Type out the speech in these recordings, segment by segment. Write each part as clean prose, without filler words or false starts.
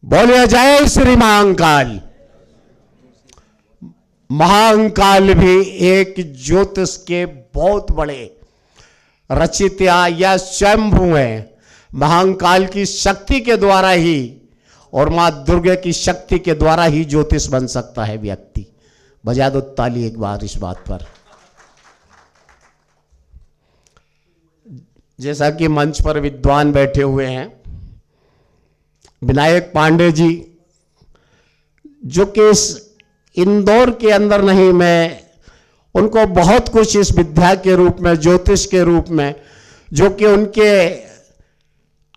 बोलिए जय श्री महाकाल। महाकाल भी एक ज्योतिष के बहुत बड़े रचित्या या स्वयंभू हैं। महाकाल की शक्ति के द्वारा ही और मां दुर्गा की शक्ति के द्वारा ही ज्योतिष बन सकता है व्यक्ति। बजा दो ताली एक बार इस बात पर। जैसा कि मंच पर विद्वान बैठे हुए हैं, विनायक पांडे जी, जो कि इस इंदौर के अंदर नहीं, मैं उनको बहुत कुछ इस विद्या के रूप में, ज्योतिष के रूप में, जो कि उनके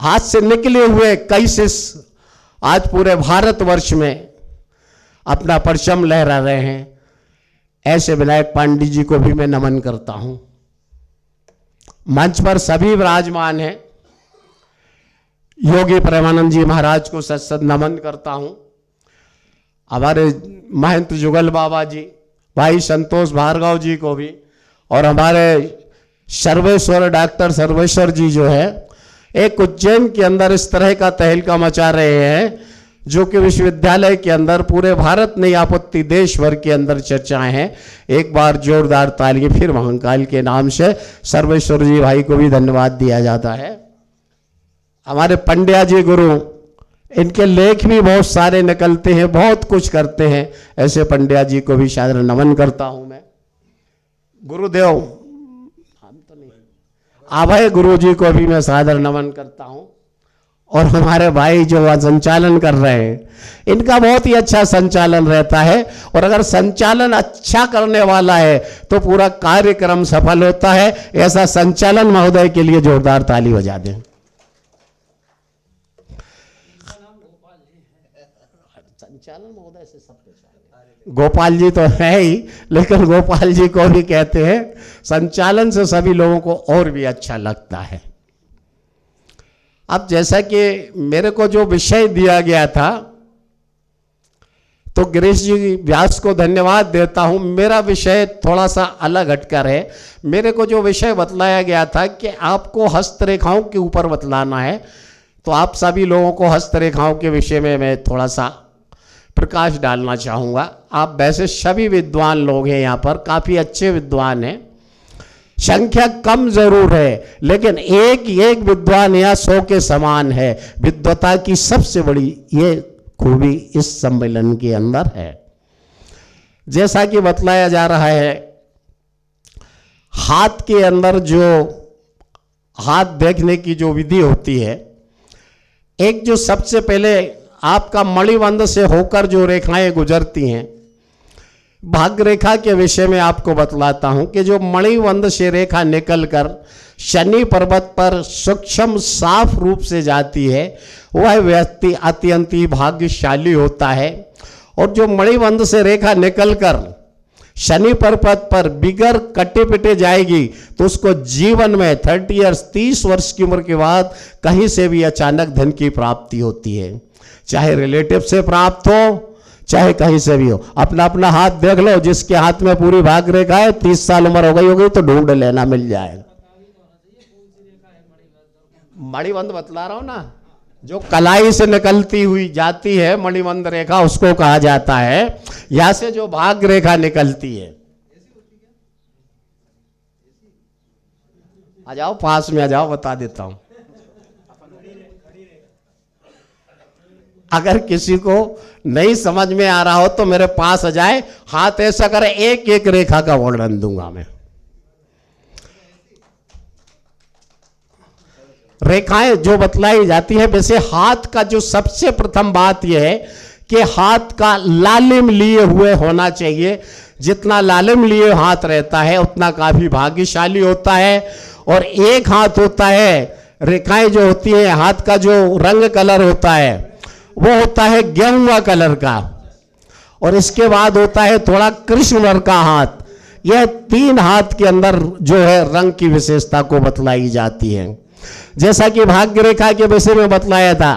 हाथ से निकले हुए कई शिष्य आज पूरे भारतवर्ष में अपना परचम लहरा रहे हैं, ऐसे विनायक पांडे जी को भी मैं नमन करता हूं। मंच पर सभी विराजमान हैं। योगी प्रेमानंद जी महाराज को सत सत नमन करता हूं। हमारे महंत जुगल बाबा जी, भाई संतोष भार्गव जी को भी, और हमारे सर्वेश्वर डॉक्टर सर्वेश्वर जी जो है एक उज्जैन के अंदर इस तरह का तहलका मचा रहे हैं, जो कि विश्वविद्यालय के अंदर पूरे भारत नहीं आपत्ति देश भर के अंदर चर्चाएं हैं। एक बार जोरदार ताली फिर महाकाल के नाम से सर्वेश्वर जी भाई को भी धन्यवाद दिया जाता है। हमारे पंड्या जी गुरु, इनके लेख भी बहुत सारे निकलते हैं, बहुत कुछ करते हैं, ऐसे पंड्या जी को भी शायद नमन करता हूं मैं। गुरुदेव हम तो नहीं, अभय गुरु जी को भी मैं सादर नमन करता हूं। और हमारे भाई जो संचालन कर रहे हैं, इनका बहुत ही अच्छा संचालन रहता है, और अगर संचालन अच्छा करने वाला है तो पूरा कार्यक्रम सफल होता है। ऐसा संचालन महोदय के लिए जोरदार ताली बजा दें। संचालन महोदय से सब कुछ, गोपाल जी तो है ही, लेकिन गोपाल जी को भी कहते हैं, संचालन से सभी लोगों को और भी अच्छा लगता है। अब जैसा कि मेरे को जो विषय दिया गया था, तो गिरीश जी व्यास को धन्यवाद देता हूं। मेरा विषय थोड़ा सा अलग हटकर है। मेरे को जो विषय बतलाया गया था कि आपको हस्तरेखाओं के ऊपर बतलाना है, तो आप सभी लोगों को हस्तरेखाओं के विषय में मैं थोड़ा सा प्रकाश डालना चाहूँगा। आप वैसे सभी विद्वान लोग हैं, यहाँ पर काफ़ी अच्छे विद्वान हैं, संख्या कम जरूर है, लेकिन एक एक विद्वान या 100 के समान है। विद्वता की सबसे बड़ी ये खूबी इस सम्मेलन के अंदर है। जैसा कि बतलाया जा रहा है, हाथ के अंदर जो हाथ देखने की जो विधि होती है, एक जो सबसे पहले आपका मणिबंध से होकर जो रेखाएं गुजरती हैं, भाग्य रेखा के विषय में आपको बतलाता हूं कि जो मणिबंध से रेखा निकलकर शनि पर्वत पर सूक्ष्म साफ रूप से जाती है, वह व्यक्ति अत्यंत ही भाग्यशाली होता है। और जो मणिबंध से रेखा निकलकर शनि पर्वत पर बिगर कटे पिटे जाएगी, तो उसको जीवन में 30 ईयर्स 30 वर्ष की उम्र के बाद कहीं से भी अचानक धन की प्राप्ति होती है, चाहे रिलेटिव से प्राप्त हो, चाहे कहीं से भी हो। अपना अपना हाथ देख लो, जिसके हाथ में पूरी भाग्य रेखा है, 30 साल उम्र हो गई होगी तो ढूंढ लेना, मिल जाएगा। मणिबंध बतला रहा हूं ना, जो कलाई से निकलती हुई जाती है मणिबंध रेखा, उसको कहा जाता है। यहां से जो भाग्य रेखा निकलती है, आ जाओ पास में, आ जाओ, बता देता हूं। अगर किसी को नहीं समझ में आ रहा हो तो मेरे पास आ जाए, हाथ ऐसा करे, एक एक रेखा का वर्णन दूंगा मैं। रेखाएं जो बतलाई जाती है, वैसे हाथ का जो सबसे प्रथम बात यह है कि हाथ का लालिम लिए हुए होना चाहिए। जितना लालिम लिए हाथ रहता है उतना काफी भाग्यशाली होता है। और एक हाथ होता है, रेखाएं जो होती है, हाथ का जो रंग कलर होता है वो होता है गेहुआ कलर का, और इसके बाद होता है थोड़ा कृष्ण वर्ग का हाथ। यह 3 हाथ के अंदर जो है रंग की विशेषता को बतलाई जाती है। जैसा कि भाग्य रेखा के विषय में बतलाया था,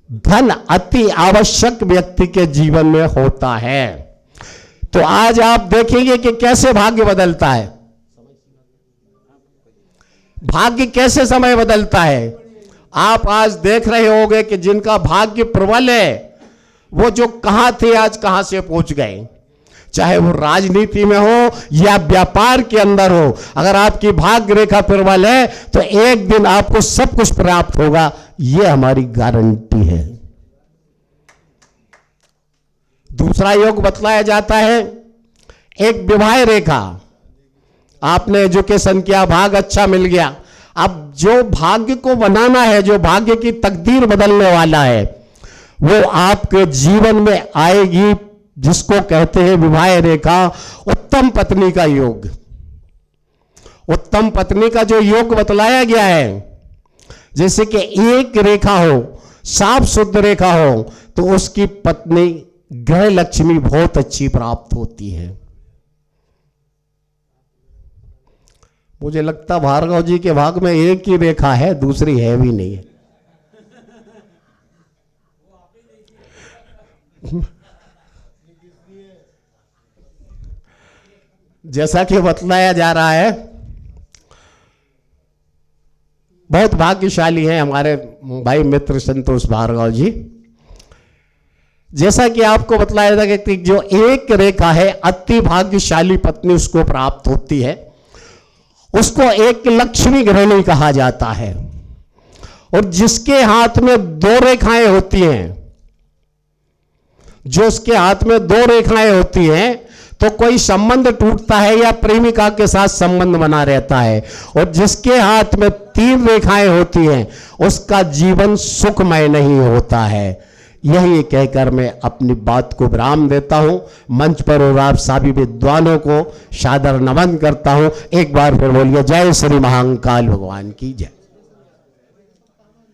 धन अति आवश्यक व्यक्ति के जीवन में होता है। तो आज आप देखेंगे कि कैसे भाग्य बदलता है, भाग्य कैसे समय बदलता है। आप आज देख रहे होंगे कि जिनका भाग्य प्रबल है वो जो कहां थे आज कहां से पहुंच गए। चाहे वो राजनीति में हो या व्यापार के अंदर हो, अगर आपकी भाग्य रेखा प्रबल है तो एक दिन आपको सब कुछ प्राप्त होगा, ये हमारी गारंटी है। दूसरा योग बतलाया जाता है एक विवाह रेखा। आपने एजुकेशन किया, भाग अच्छा मिल गया, अब जो भाग्य को बनाना है, जो भाग्य की तकदीर बदलने वाला है, वो आपके जीवन में आएगी, जिसको कहते हैं विवाह रेखा, उत्तम पत्नी का योग। उत्तम पत्नी का जो योग बतलाया गया है, जैसे कि एक रेखा हो, साफ शुद्ध रेखा हो, तो उसकी पत्नी ग्रह लक्ष्मी बहुत अच्छी प्राप्त होती है। मुझे लगता भार्गव जी के भाग में एक ही रेखा है, दूसरी है भी नहीं है। जैसा कि बतलाया जा रहा है, बहुत भाग्यशाली हैं हमारे भाई मित्र संतोष भार्गव जी। जैसा कि आपको बतलाया था कि जो एक रेखा है, अति भाग्यशाली पत्नी उसको प्राप्त होती है, उसको एक लक्ष्मी गृहिणी कहा जाता है। और जिसके हाथ में दो रेखाएं होती हैं, जो उसके हाथ में दो रेखाएं होती हैं, तो कोई संबंध टूटता है या प्रेमिका के साथ संबंध बना रहता है। और जिसके हाथ में तीन रेखाएं होती हैं, उसका जीवन सुखमय नहीं होता है। यही कहकर मैं अपनी बात को विराम देता हूं। मंच पर और आप सभी विद्वानों को सादर नमन करता हूं। एक बार फिर बोलिए जय श्री महाकाल भगवान की जय।